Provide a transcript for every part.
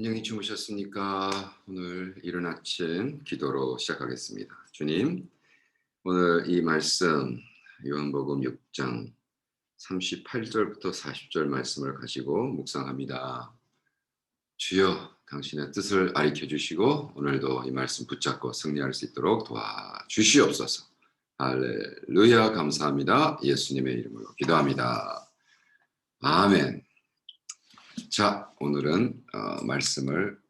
안녕히 주무셨습니까? 오늘 이른 아침 기도로 시작하겠습니다. 주님, 오늘 이 말씀 요한복음 6장 38절부터 40절 말씀을 가지고 묵상합니다. 주여, 당신의 뜻을 가르쳐 주시고 오늘도 이 말씀 붙잡고 승리할 수 있도록 도와주시옵소서. 할렐루야, 감사합니다. 예수님의 이름으로 기도합니다. 아멘. 자, 오늘은 말씀을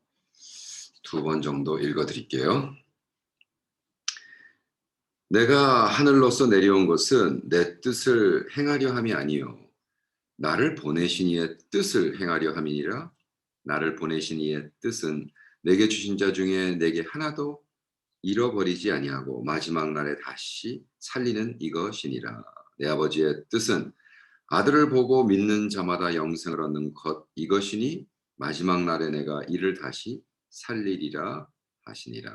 두 번 정도 읽어드릴게요. 내가 하늘로서 내려온 것은 내 뜻을 행하려 함이 아니요 나를 보내신 이의 뜻을 행하려 함이니라. 나를 보내신 이의 뜻은 내게 주신 자 중에 내게 하나도 잃어버리지 아니하고 마지막 날에 다시 살리는 이것이니라. 내 아버지의 뜻은 아들을 보고 믿는 자마다 영생을 얻는 것 이것이니 마지막 날에 내가 이를 다시 살리리라 하시니라.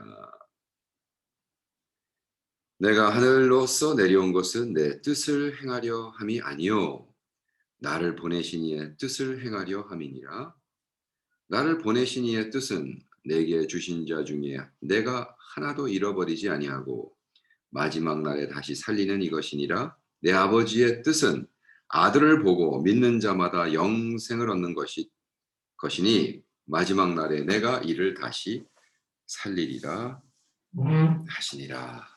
내가 하늘로서 내려온 것은 내 뜻을 행하려 함이 아니요 나를 보내신 이의 뜻을 행하려 함이니라. 나를 보내신 이의 뜻은 내게 주신 자 중에 내가 하나도 잃어버리지 아니하고 마지막 날에 다시 살리는 이것이니라. 내 아버지의 뜻은 아들을 보고 믿는 자마다 영생을 얻는 것이니 마지막 날에 내가 이를 다시 살리리라 하시니라.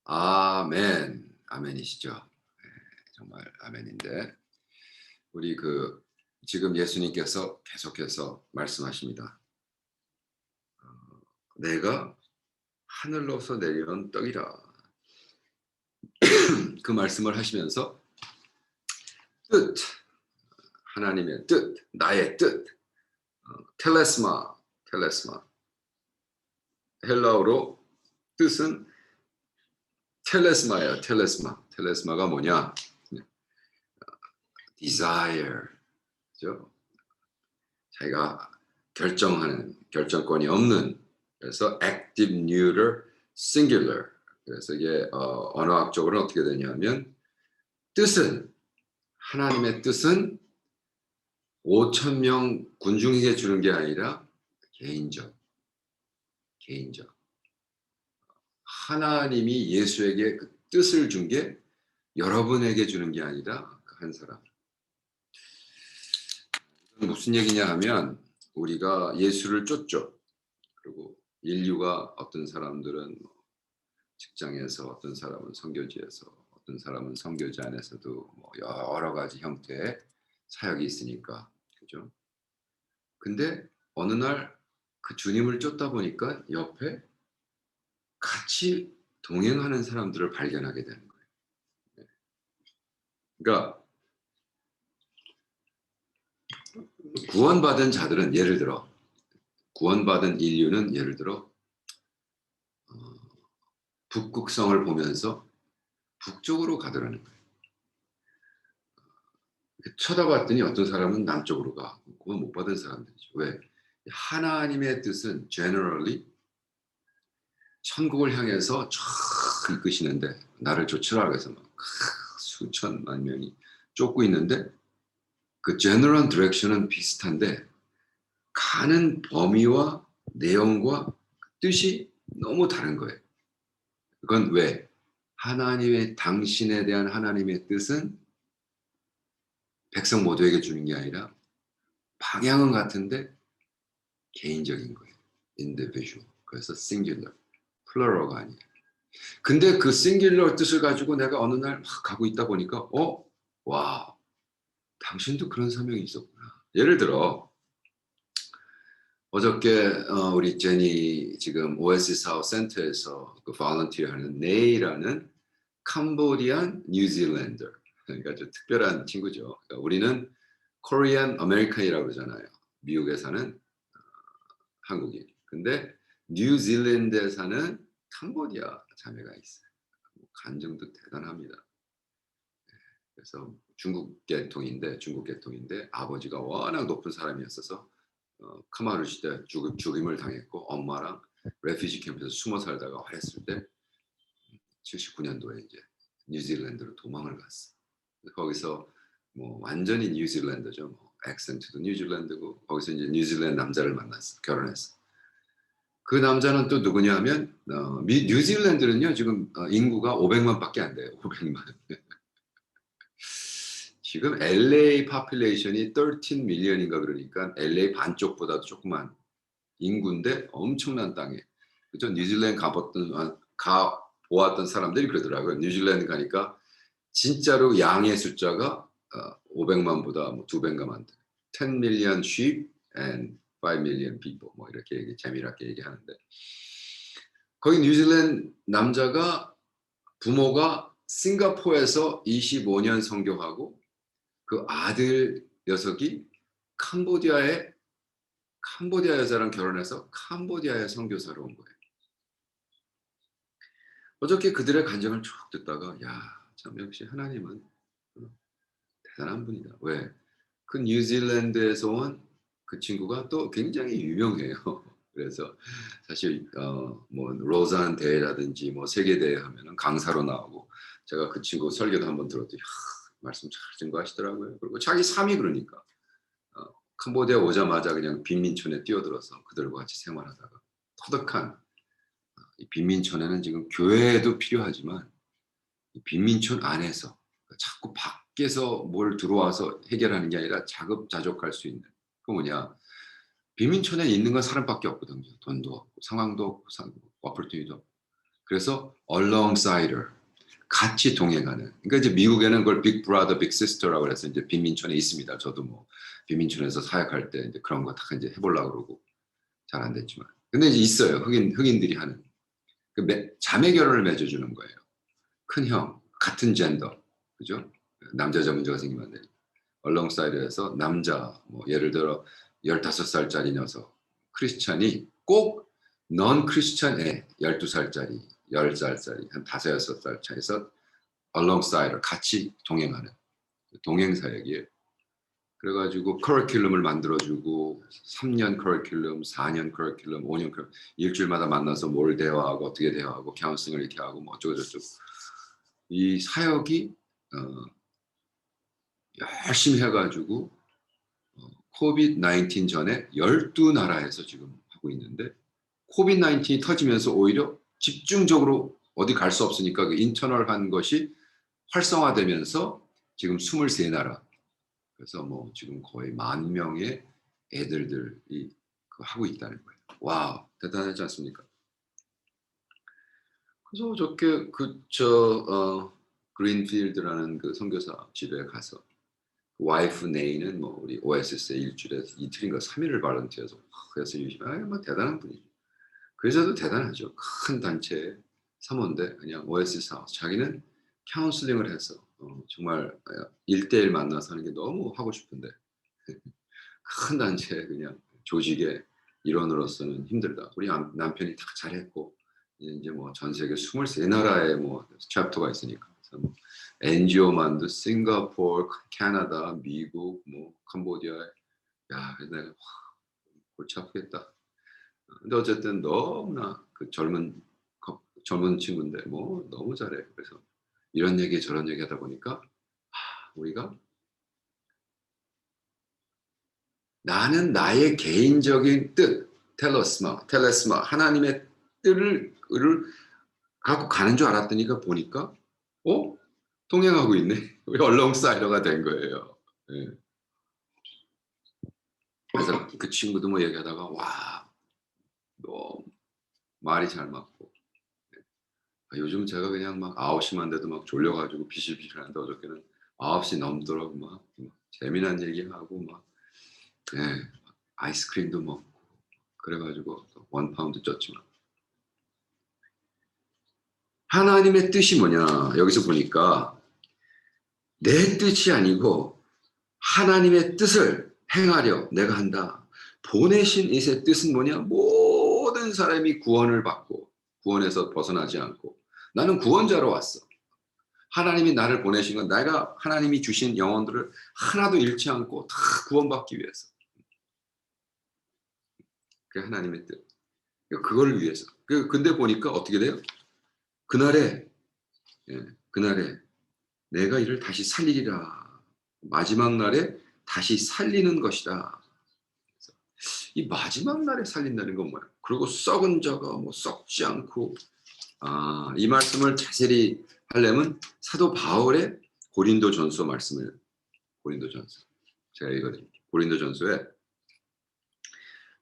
아멘. 아멘이시죠? 네, 정말 아멘인데 우리 지금 예수님께서 계속해서 말씀하십니다. 내가 하늘로서 내려온 떡이라. 그 말씀을 하시면서 뜻, 하나님의 뜻, 나의 뜻, 텔레스마, 헬라어로 뜻은 텔레스마예요. 텔레스마가 뭐냐? desire, 그죠? 자기가 결정하는 결정권이 없는. 그래서 active neuter singular. 그래서 이게 언어학적으로는 어떻게 되냐면 뜻은 하나님의 뜻은 5천 명 군중에게 주는 게 아니라 개인적. 하나님이 예수에게 그 뜻을 준 게 여러분에게 주는 게 아니라 그 한 사람. 무슨 얘기냐 하면 우리가 예수를 쫓죠. 그리고 인류가 어떤 사람들은 직장에서, 어떤 사람은 선교지에서, 어떤 사람은 선교지 안에서도 뭐 여러 가지 형태의 사역이 있으니까, 그죠? 근데 어느 날 그 주님을 쫓다 보니까 옆에 같이 동행하는 사람들을 발견하게 되는 거예요. 그러니까 구원받은 자들은 예를 들어 구원받은 인류는 예를 들어 북극성을 보면서 북쪽으로 가더라는 거예요. 쳐다봤더니 어떤 사람은 남쪽으로 가. 구원 못 받은 사람들이죠. 왜? 하나님의 뜻은 generally 천국을 향해서 쫙 이끄시는데 나를 쫓으라 그래서 막 수천만 명이 쫓고 있는데 그 general direction은 비슷한데 가는 범위와 내용과 뜻이 너무 다른 거예요. 그건 왜? 하나님의 당신에 대한 하나님의 뜻은 백성 모두에게 주는 게 아니라 방향은 같은데 개인적인 거예요. individual. 그래서 singular, plural가 아니에요. 근데 그 singular 뜻을 가지고 내가 어느 날 막 가고 있다 보니까 와, 당신도 그런 사명이 있었구나. 예를 들어 어저께 우리 제니 지금 오에시스 사우스 센터에서 그 volunteer 하는 네이라는 캄보디안 뉴질랜더, 그러니까 좀 특별한 친구죠. 그러니까 우리는 코리안 아메리칸이라고 그러잖아요. 미국에 사는 한국인. 근데 뉴질랜드에 사는 캄보디아 자매가 있어요. 간증도 대단합니다. 그래서 중국 계통인데 아버지가 워낙 높은 사람이었어서 카마루 시대 죽임을 당했고 엄마랑 레퓨지 캠프에서 숨어 살다가 어렸을 때 79년도에 이제 뉴질랜드로 도망을 갔어. 거기서 뭐 완전히 뉴질랜드죠. 뭐 액센트도 뉴질랜드고 거기서 이제 뉴질랜드 남자를 만났어. 결혼했어. 그 남자는 또 누구냐면 뉴질랜드는요 지금 인구가 500만밖에 안 돼요. 500만. 지금 LA 파퓰레이션이 13 밀리언인가 그러니까 LA 반쪽보다도 조그만 인구인데 엄청난 땅에. 그죠? 뉴질랜드 가 보았던 사람들이 그러더라고요. 뉴질랜드 가니까 진짜로 양의 숫자가 500만보다 뭐 2배인가 많다. 10 million sheep and 5 million people 뭐 이렇게 재미있게 얘기하는데 거기 뉴질랜드 남자가 부모가 싱가포르에서 25년 선교하고 그 아들 녀석이 캄보디아 여자랑 결혼해서 캄보디아에 선교사로 온 거예요. 어저께 그들의 간증을 쭉 듣다가 참 역시 하나님은 대단한 분이다. 왜? 그 뉴질랜드에서 온 그 친구가 또 굉장히 유명해요. 그래서 사실 뭐 로잔 대회라든지 뭐 세계 대회 하면은 강사로 나오고 제가 그 친구 설교도 한번 들었더니 말씀 잘 증거하시더라고요. 그리고 자기 삶이 그러니까 캄보디아 오자마자 그냥 빈민촌에 뛰어들어서 그들과 같이 생활하다가 터득한 이 빈민촌에는 지금 교회도 필요하지만 이 빈민촌 안에서 자꾸 밖에서 뭘 들어와서 해결하는 게 아니라 자급자족할 수 있는 그 뭐냐 빈민촌에 있는 건 사람밖에 없거든요. 돈도 없고 상황도 없고 어플튜니도 없고 그래서 alongsider 같이 동행하는 그러니까 이제 미국에는 그걸 빅 브라더 빅 시스터라고 해서 이제 빈민촌에 있습니다. 저도 뭐 빈민촌에서 사역할 때 이제 그런 거 다 이제 해보려고 그러고 잘 안 됐지만 근데 이제 있어요. 흑인들이 하는 자매 결혼을 맺어주는 거예요. 큰 형, 같은 젠더, 그죠? 남자 문제가 생기면 안 되니까. 얼렁사이드에서 남자, 뭐 예를 들어 15살짜리 녀석, 크리스찬이 꼭 넌 크리스찬 애, 12살짜리, 10살짜리, 한 5, 6살 차에서 얼렁사이드 같이 동행하는 동행사역이에요. 그래가지고 커리큘럼을 만들어주고 3년 커리큘럼, 4년 커리큘럼, 5년 커리큘럼 일주일마다 만나서 뭘 대화하고 어떻게 대화하고 카운슬링을 이렇게 하고 뭐 어쩌고저쩌고 이 사역이 열심히 해가지고 코비드 19 전에 12나라에서 지금 하고 있는데 코비드 19이 터지면서 오히려 집중적으로 어디 갈 수 없으니까 그 인터널한 것이 활성화되면서 지금 23나라 그래서 뭐 지금 거의 10,000명의 애들들이 하고 있다는 거예요. 와 대단하지 않습니까? 그래서 어저께 그린필드라는 그 선교사 집에 가서 와이프 네이는 뭐 우리 OSS에 일주일에 이틀인가 3일을 발런티어서 그래서 뭐 대단한 분이죠. 그 여자도 대단하죠. 큰 단체의 사모인데 그냥 OSS 하우스 자기는 카운슬링을 해서 정말 1대1 만나서 하는 게 너무 하고 싶은데 큰 단체 그냥 조직의 일원으로서는 힘들다. 우리 남편이 다 잘했고 이제 뭐 전 세계 23나라에 뭐 챕터가 있으니까 그래서 뭐 NGO만도 싱가포르, 캐나다, 미국, 뭐 캄보디아 내가 골치 아프겠다. 근데 어쨌든 너무나 그 젊은 친구인데 뭐 너무 잘해. 그래서 이런 얘기 저런 얘기 하다 보니까 우리가 나는 나의 개인적인 뜻, 텔레스마, 하나님의 뜻을 갖고 가는 줄 알았더니까 보니까 동행하고 있네. 우리 얼렁사이더가 된 거예요. 네. 그래서 그 친구도 뭐 얘기하다가 너 말이 잘 맞고 요즘 제가 그냥 막 9시만 돼도 막 졸려가지고 비실비실한데 어저께는 9시 넘도록 막 재미난 얘기하고 막 아이스크림도 먹고 그래가지고 1파운드 쪘지만 하나님의 뜻이 뭐냐 여기서 보니까 내 뜻이 아니고 하나님의 뜻을 행하려 내가 한다. 보내신 이의 뜻은 뭐냐? 모든 사람이 구원을 받고 구원에서 벗어나지 않고 나는 구원자로 왔어. 하나님이 나를 보내신 건 내가 하나님이 주신 영혼들을 하나도 잃지 않고 다 구원받기 위해서. 그게 하나님의 뜻. 그걸 위해서. 근데 보니까 어떻게 돼요? 그날에 내가 이를 다시 살리리라. 마지막 날에 다시 살리는 것이다. 이 마지막 날에 살린다는 건 뭐야? 그리고 썩은 자가 뭐 썩지 않고, 이 말씀을 자세히 하려면 사도 바울의 고린도전서 말씀을, 고린도전서 제가 읽어드릴게요. 고린도전서에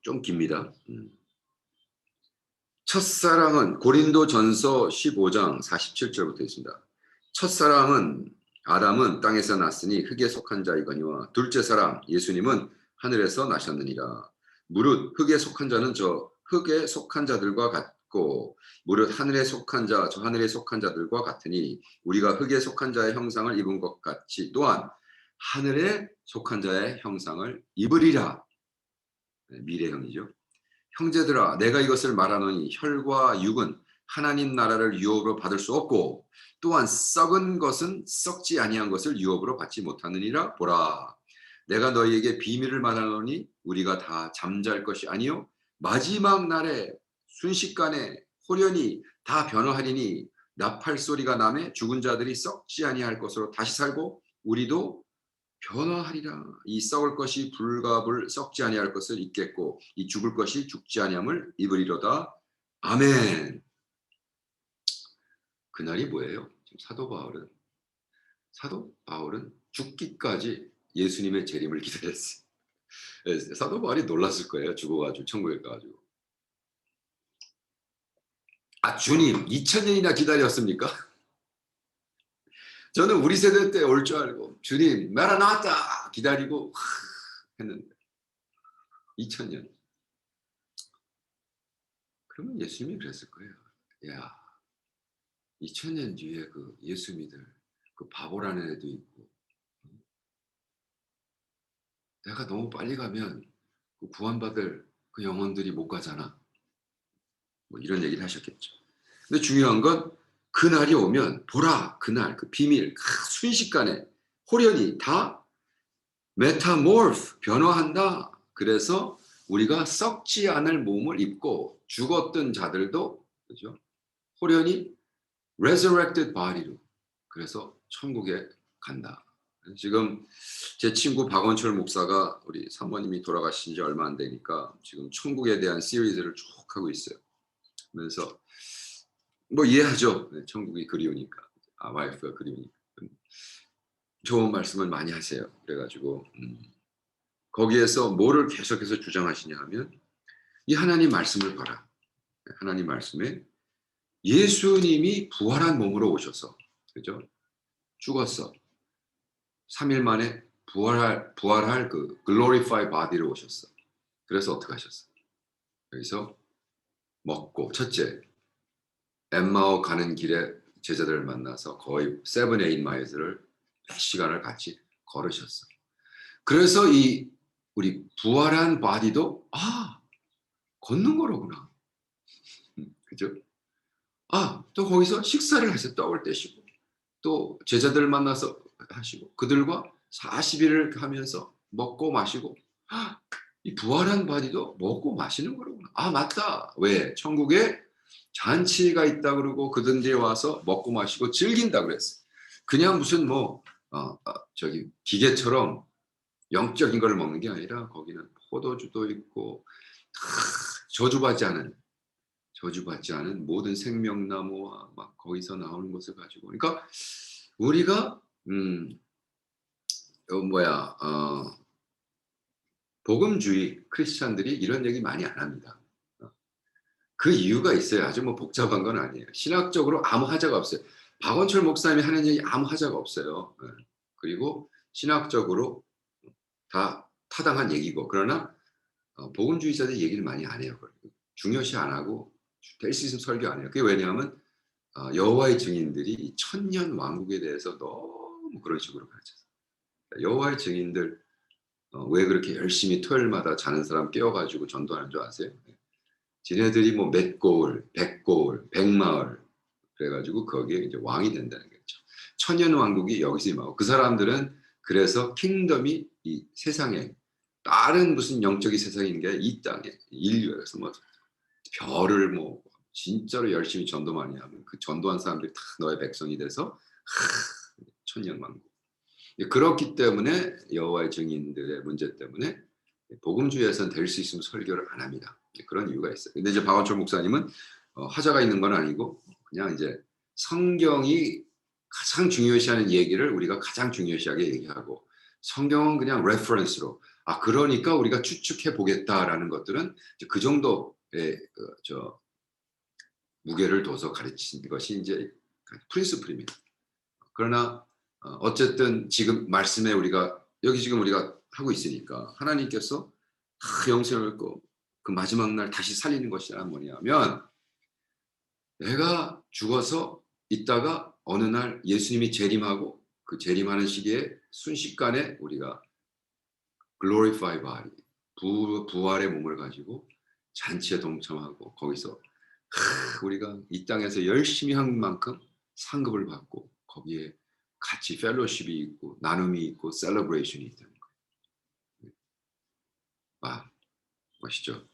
좀 깁니다. 첫사랑은, 고린도전서 15장 47절부터 있습니다. 첫사랑은 아담은 땅에서 났으니 흙에 속한 자이거니와 둘째 사랑 예수님은 하늘에서 나셨느니라. 무릇 흙에 속한 자는 저 흙에 속한 자들과 같고 무릇 하늘에 속한 자 저 하늘에 속한 자들과 같으니 우리가 흙에 속한 자의 형상을 입은 것 같이 또한 하늘에 속한 자의 형상을 입으리라. 미래형이죠. 형제들아 내가 이것을 말하노니 혈과 육은 하나님 나라를 유업으로 받을 수 없고 또한 썩은 것은 썩지 아니한 것을 유업으로 받지 못하느니라. 보라 내가 너희에게 비밀을 말하노니 우리가 다 잠잘 것이 아니요 마지막 날에 순식간에 호련히 다 변화하리니 나팔 소리가 나매 죽은 자들이 썩지 아니할 것으로 다시 살고 우리도 변화하리라. 이 썩을 것이 불갑을 썩지 아니할 것을 입겠고 이 죽을 것이 죽지 아니함을 입으리로다. 아멘. 그날이 뭐예요? 지금 사도 바울은 죽기까지 예수님의 재림을 기다렸어요. 사도 바울이 놀랐을 거예요. 죽어가지고 천국에 가가지고. 주님 2000년이나 기다렸습니까? 저는 우리 세대 때 올 줄 알고 주님 마라나타 기다리고 했는데 2000년. 그러면 예수님이 그랬을 거예요. 야 2000년 뒤에 그 예수 믿을 그 바보라는 애도 있고 내가 너무 빨리 가면 그 구원받을 그 영혼들이 못 가잖아. 뭐 이런 얘기를 하셨겠죠. 근데 중요한 건 그날이 오면 보라 그날 그 비밀 순식간에 호련히 다 메타모르프 변화한다. 그래서 우리가 썩지 않을 몸을 입고 죽었던 자들도 그죠? 호련히 resurrected body로 그래서 천국에 간다. 지금 제 친구 박원철 목사가 우리 사모님이 돌아가신 지 얼마 안 되니까 지금 천국에 대한 시리즈를 쭉 하고 있어요. 그래서 뭐 이해하죠. 천국이 그리우니까. 와이프가 그리우니까. 좋은 말씀을 많이 하세요. 그래가지고 거기에서 뭐를 계속해서 주장하시냐 하면 이 하나님 말씀을 봐라. 하나님 말씀에 예수님이 부활한 몸으로 오셔서 그죠? 죽었어. 3일 만에 부활할 그 glorify body로 오셨어. 그래서 어떻게 하셨어? 여기서 먹고 첫째 엠마오 가는 길에 제자들을 만나서 거의 7, 8마일을 몇 시간을 같이 걸으셨어. 그래서 이 우리 부활한 바디도 걷는 거로구나. 그죠? 또 거기서 식사를 하셔 떡을 떼시고 또 제자들을 만나서 하시고 그들과 40일을 하면서 먹고 마시고 이 부활한 바디도 먹고 마시는 거로구나. 맞다. 왜? 천국에 잔치가 있다 그러고 그들이 와서 먹고 마시고 즐긴다 그랬어. 그냥 무슨 저기 기계처럼 영적인 걸 먹는 게 아니라 거기는 포도주도 있고 저주받지 않은 모든 생명나무와 막 거기서 나오는 것을 가지고 그러니까 우리가 복음주의 크리스찬들이 이런 얘기 많이 안 합니다. 그 이유가 있어요. 아주 복잡한 건 아니에요. 신학적으로 아무 하자가 없어요. 박원철 목사님이 하는 얘기 아무 하자가 없어요. 그리고 신학적으로 다 타당한 얘기고 그러나 복음주의자들이 얘기를 많이 안 해요. 중요시 안 하고 될 수 있으면 설교 안 해요. 그게 왜냐하면 여호와의 증인들이 천년 왕국에 대해서 너무 그런 식으로 가르쳤어요. 여호와의 증인들 왜 그렇게 열심히 토요일마다 자는 사람 깨워가지고 전도하는 줄 아세요? 지네들이 몇 고을, 100고을, 100마을 그래가지고 거기에 이제 왕이 된다는 거죠. 천년 왕국이 여기서 임하고 그 사람들은 그래서 킹덤이 이 세상에 다른 무슨 영적인 세상인 게 이 땅에 인류에서 별을 진짜로 열심히 전도 많이 하면 그 전도한 사람들이 다 너의 백성이 돼서 천년 왕국. 그렇기 때문에 여호와의 증인들의 문제 때문에 복음주의에서는 될 수 있으면 설교를 안 합니다. 그런 이유가 있어요. 근데 이제 박원철 목사님은 하자가 있는 건 아니고 그냥 이제 성경이 가장 중요시하는 얘기를 우리가 가장 중요시하게 얘기하고 성경은 그냥 레퍼런스로 그러니까 우리가 추측해 보겠다라는 것들은 이제 그 정도의 무게를 둬서 가르친 것이 이제 프린시플입니다. 그러나 어쨌든 지금 말씀에 우리가 여기 지금 우리가 하고 있으니까 하나님께서 영생을 그 마지막 날 다시 살리는 것이란 뭐냐면 내가 죽어서 있다가 어느 날 예수님이 재림하고 그 재림하는 시기에 순식간에 우리가 glorify body 부활의 몸을 가지고 잔치에 동참하고 거기서 우리가 이 땅에서 열심히 한 만큼 상급을 받고 거기에 같이 펠로십이 있고 나눔이 있고 셀러브레이션이 있다는 거예요. 멋있죠?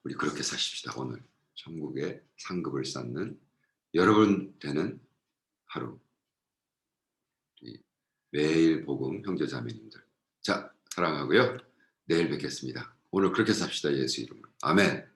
우리 그렇게 사십시다. 오늘 천국의 상급을 쌓는 여러분 되는 하루. 매일 복음 형제자매님들. 자, 사랑하고요. 내일 뵙겠습니다. 오늘 그렇게 삽시다. 예수 이름으로. 아멘.